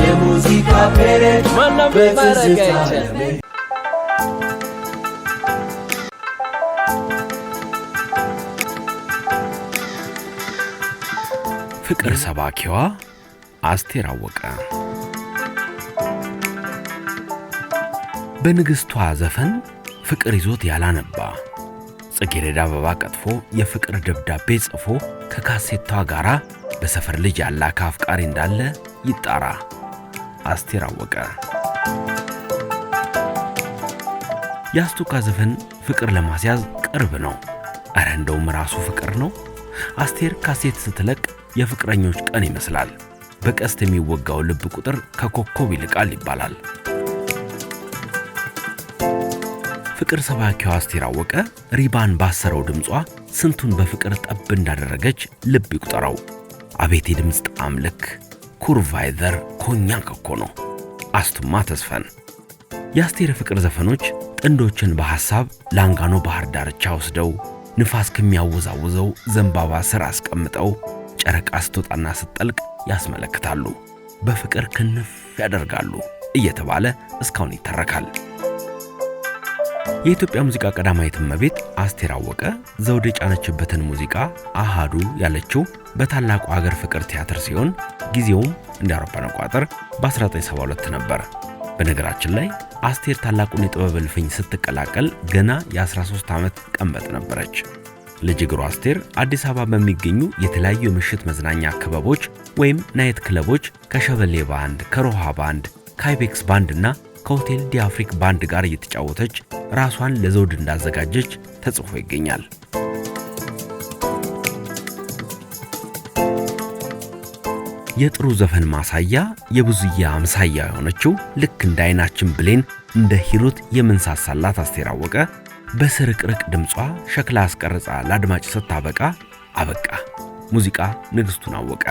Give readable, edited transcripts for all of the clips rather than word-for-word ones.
የሙዚቃ ፔሬድ በትዝታ ፍቅር ሰባኪዋ አስቴር አወቀ በንግሥቷ ዘፈን ፍቅር ይዞት ያላነባ ጽጌረዳ አበባ ቀጥፎ የፍቅር ደብዳቤ ጽፎ ከካሴቷ ጋራ በሰፈር ልጅ ያላከ አፍቃሪ እንዳለ ይጣራ። አስቴር አወቀ የአስቱካ ዘፈን ፍቅር ለማስያዝ ቅርብ ነው። ኧረ እንደውም ራሱ ፍቅር ነው። አስቴር ካሴት ስትለቅ የፍቅረኞች ቀን ይመስላል። በቀስት የሚወጋው ልብ ቁጥር ከኮከብ ይልቃል ይባላል። ፍቅር ሰባኪዋ አስቴር አወቀ ሪባን ባሰረው ድምጿ ስንቱን በፍቅር ጠብ እንዳደረገች ልብ ይቁጠረው። አቤት የድምጽ ጣዕም ልክ ኩርቫይዘር ኮኛክ እኮ ነው። አስቱማ ተስፈን የአስቴር ፍቅር ዘፈኖች ጥንዶችን በሐሳብ ላንጋኖ ባህር ዳርቻ ወስደው ንፋስ ከሚያወዛውዘው ዘንባባ ስር አስቀምጠው ጨረቃ ስትወጣና ስትጠልቅ ያስመለክታሉ። በፍቅር ክንፍ ያደርጋሉ እየተባለ እስካሁን ይተረካል። የኢትዮጵያ ሙዚቃ ቀዳማዊት እመቤት አስቴር አወቀ ዘውድ የጫነችበትን ሙዚቃ አሃዱ ያለችው በታላቁ ሀገር ፍቅር ቲያትር ሲሆን ጊዜውም እንደ አውሮፓውያን አቆጣጠር በ1972 ነበር። በነገራችን ላይ አስቴር ታላቁን የጥበብ እልፍኝ ስትቀላቀል ገና የ13 ዓመት ቀንበጥ ነበረች። ልጅ እግሩ አስቴር አዲስ አበባ በሚገኙ የተለያዩ የምሽት መዝናኛ ክበቦች ወይም ናይት ክለቦች ከሸበሌ ባንድ፣ ከሮሃ ባንድ፣ ከአይቤክስ ባንድ እና ከሆቴል ዲ አፍሪክ ባንድ ጋር እየተጫወተች ራሷን ለዘውድ እንዳዘጋጀች ተጽፎ ይገኛል። የጥሩ ዘፈን ማሳያ የብዙያ አምሳያ የሆነችው ልክ እንደ አይናችን ብሌን እንደ ሂሩት የምንሳሳላት አስቴር አወቀ በስርቅርቅ ድምጿ ሸክላ አስቀርጻ ለአድማጭ ስታበቃ አበቃ ሙዚቃ ንግሥቱን አወቀ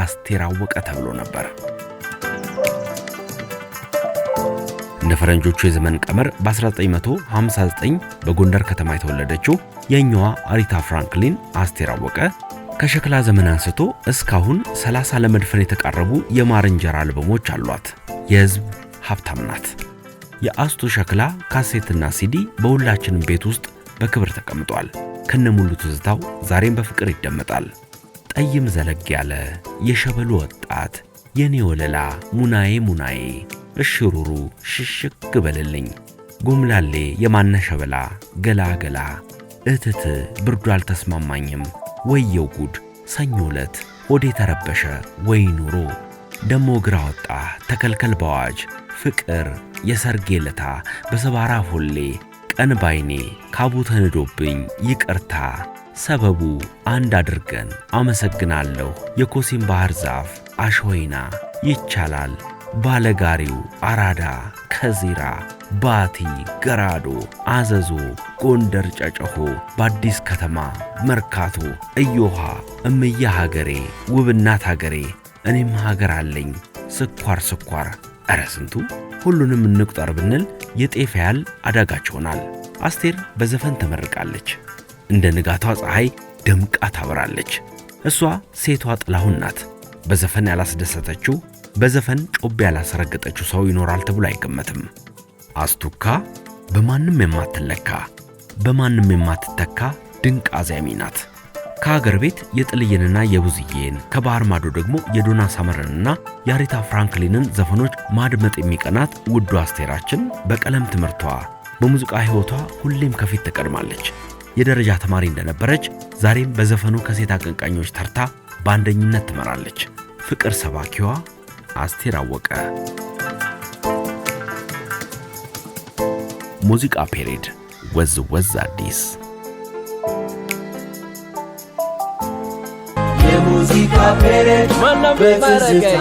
አስቴር አወቀ ተብሎ ነበር። እንደ ፈረንጆቹ የዘመን ቀመር በ1959 በጎንደር ከተማ የተወለደችው የኛዋ አሪታ ፍራንክሊን አስቴር አወቀ ከሸክላ ዘመን አንስቶ እስካሁን 30 ለመድፈን የተቃረቡ የማር እንጀራ አልበሞች አሏት። የሕዝብ ሀብታም ናት። የአስቱ ሸክላ ካሴትና ሲዲ በሁላችንም ቤት ውስጥ በክብር ተቀምጧል። ከነሙሉ ትዝታው ዛሬም በፍቅር ይደመጣል። ጠይም ዘለግ ያለ የሸበሉ ወጣት የኔ ወለላ ሙናዬ ሙናዬ እሽሩሩ ሽሽክ በልልኝ ጎምላሌ የማነ ሸበላ ገላ ገላ እትት ብርዱ አልተስማማኝም ወየው ጉድ ሰኞ ዕለት ሆዴ ተረበሸ ወይ ኑሮ ደሞ ግራ ወጣ ተከልከል በዋጅ ፍቅር የሰርጌ ለታ በሰባራ ፎሌ ቀን ባይኔ ካቡ ተንዶብኝ ይቅርታ ሰበቡ አንድ አድርገን አመሰግናለሁ የኮሲም ባህር ዛፍ አሽወይና ይቻላል ባለጋሪው አራዳ ከዚራ ባቲ ገራዶ አዘዞ ጎንደር ጨጨሆ በአዲስ ከተማ መርካቶ እዮሃ እምያ ሀገሬ ውብናት ሀገሬ እኔም ሀገር አለኝ ስኳር ስኳር ኧረ ስንቱ ሁሉንም እንቁጠር ብንል የጤፍ ያህል አዳጋች ሆናል። አስቴር በዘፈን ተመርቃለች። እንደ ንጋቷ ፀሐይ ደምቃ ታበራለች። እሷ ሴቷ ጥላሁን ናት። በዘፈን ያላስደሰተችው በዘፈን ጮቤ ያላሰረገጠችው ሰው ይኖራል ተብሎ አይገመትም። አስቱካ በማንም የማትለካ በማንም የማትተካ ድንቅ አዛሚ ናት። ከሀገር ቤት የጥልየንና የብዙዬን ከባህር ማዶ ደግሞ የዶና ሳመረንና የአሪታ ፍራንክሊንን ዘፈኖች ማድመጥ የሚቀናት ውዱ አስቴራችን በቀለም ትምህርቷ በሙዚቃ ሕይወቷ ሁሌም ከፊት ተቀድማለች። የደረጃ ተማሪ እንደነበረች ዛሬም በዘፈኑ ከሴት አቀንቃኞች ተርታ በአንደኝነት ትመራለች። ፍቅር ሰባኪዋ አስቴር አወቀ። ሙዚቃ ፔሬድ ወዝ ወዝ አዲስ የሙዚቃ ፔሬድ በትዝታ